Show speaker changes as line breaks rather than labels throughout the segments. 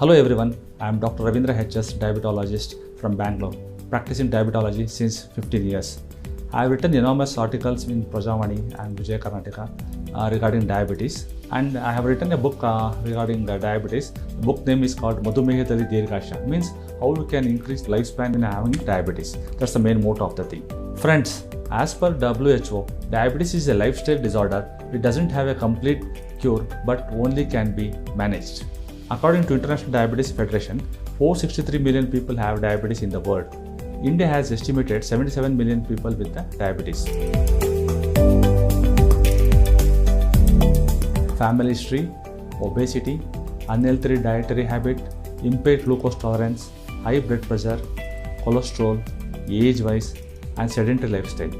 Hello everyone, I am Dr. Ravindra HS, diabetologist from Bangalore, practicing diabetology since 15 years. I have written enormous articles in Prajavani and Vijay Karnataka regarding diabetes, and I have written a book regarding diabetes. The book name is called Madhumehadali Dirghasha, means how you can increase lifespan in having diabetes. That's the main motto of the thing. Friends, as per WHO, diabetes is a lifestyle disorder. It doesn't have a complete cure but only can be managed. According to International Diabetes Federation, 463 million people have diabetes in the world. India has estimated 77 million people with the diabetes. Family history, obesity, unhealthy dietary habit, impaired glucose tolerance, high blood pressure, cholesterol, age-wise, and sedentary lifestyle.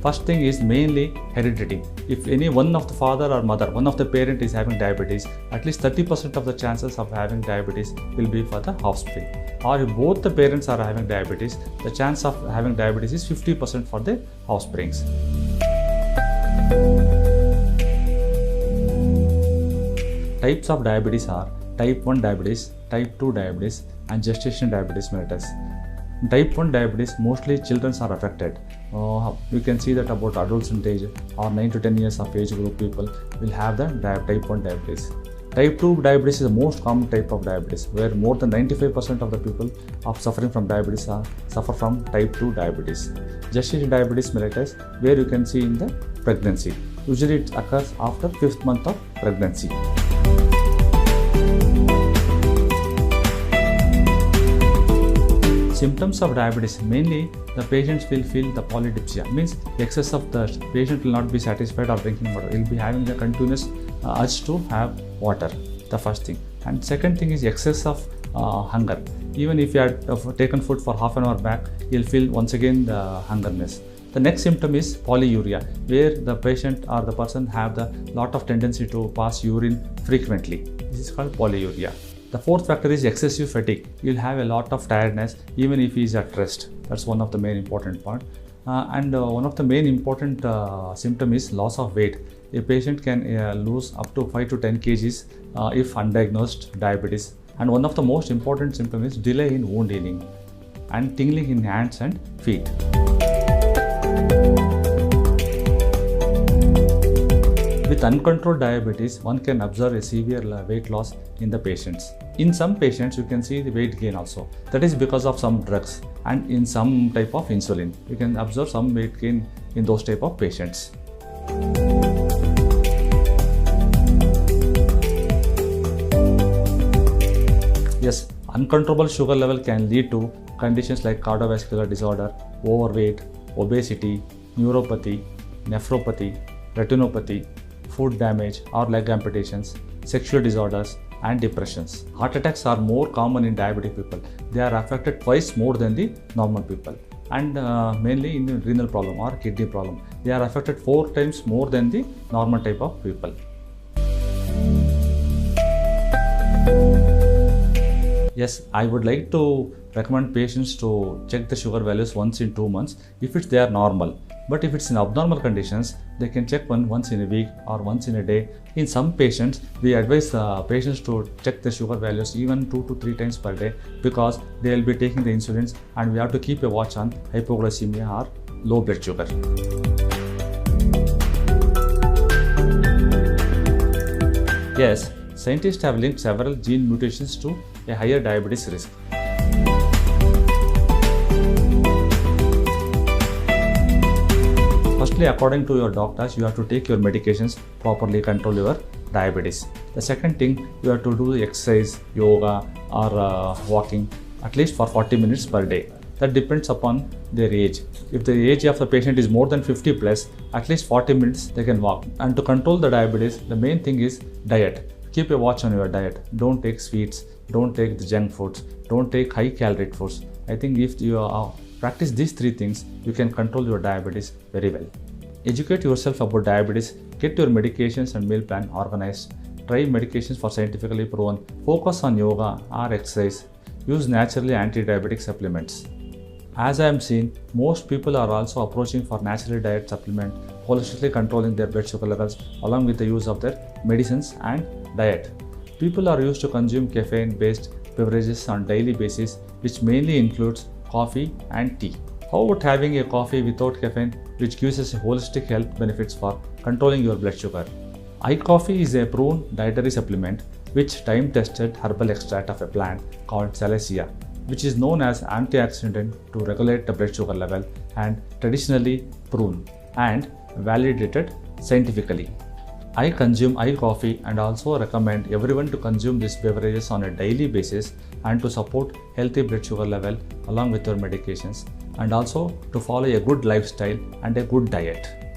First thing is mainly heredity. If any one of the father or mother, one of the parent is having diabetes, at least 30% of the chances of having diabetes will be for the offspring. Or if both the parents are having diabetes, the chance of having diabetes is 50% for the offsprings. Types of diabetes are type 1 diabetes, type 2 diabetes, and gestational diabetes mellitus. Type 1 diabetes, mostly children are affected. You can see that about adults in age or 9 to 10 years of age group people will have the type 1 diabetes. Type 2 diabetes is the most common type of diabetes, where more than 95% of the people suffering from diabetes suffer from type 2 diabetes. Gestational diabetes mellitus, where you can see in the pregnancy. Usually it occurs after 5th month of pregnancy. Symptoms of diabetes, mainly the patients will feel the polydipsia, means excess of thirst. Patient will not be satisfied of drinking water. He will be having a continuous urge to have water, the first thing. And second thing is excess of hunger. Even if you had taken food for half an hour back, you'll feel once again the hungerness. The next symptom is polyuria, where the patient or the person have the lot of tendency to pass urine frequently. This is called polyuria. The fourth factor is excessive fatigue. You'll have a lot of tiredness even if he is at rest. That's one of the main important part. One of the main important symptom is loss of weight. A patient can lose up to 5 to 10 kgs if undiagnosed diabetes. And one of the most important symptom is delay in wound healing and tingling in hands and feet. With uncontrolled diabetes, one can observe a severe weight loss in the patients. In some patients, you can see the weight gain also. That is because of some drugs and in some type of insulin. You can observe some weight gain in those type of patients. Yes, uncontrollable sugar level can lead to conditions like cardiovascular disorder, overweight, obesity, neuropathy, nephropathy, retinopathy, foot damage or leg amputations, sexual disorders, and depressions. Heart attacks are more common in diabetic people. They are affected twice more than the normal people, and mainly in the renal problem or kidney problem. They are affected 4 times more than the normal type of people. Yes, I would like to recommend patients to check the sugar values once in 2 months if they are normal. But if it's in abnormal conditions, they can check once in a week or once in a day. In some patients, we advise patients to check the sugar values even 2 to 3 times per day, because they will be taking the insulins and we have to keep a watch on hypoglycemia or low blood sugar. Yes, scientists have linked several gene mutations to a higher diabetes risk. Firstly, according to your doctors, you have to take your medications, properly control your diabetes. The second thing, you have to do the exercise, yoga or walking at least for 40 minutes per day. That depends upon their age. If the age of the patient is more than 50 plus, at least 40 minutes they can walk. And to control the diabetes, the main thing is diet. Keep a watch on your diet. Don't take sweets, don't take the junk foods, don't take high calorie foods. I think if you practice these 3 things, you can control your diabetes very well. Educate yourself about diabetes, get your medications and meal plan organized, try medications for scientifically proven, focus on yoga or exercise, use naturally anti-diabetic supplements. As I am seeing, most people are also approaching for natural diet supplement, holistically controlling their blood sugar levels along with the use of their medicines and diet. People are used to consume caffeine-based beverages on daily basis, which mainly includes coffee and tea. How about having a coffee without caffeine, which gives us holistic health benefits for controlling your blood sugar? iCoffee is a proven dietary supplement which time-tested herbal extract of a plant called Salacia, which is known as antioxidant to regulate the blood sugar level and traditionally proven and validated scientifically. I consume iCoffee and also recommend everyone to consume these beverages on a daily basis and to support healthy blood sugar level along with your medications, and also to follow a good lifestyle and a good diet.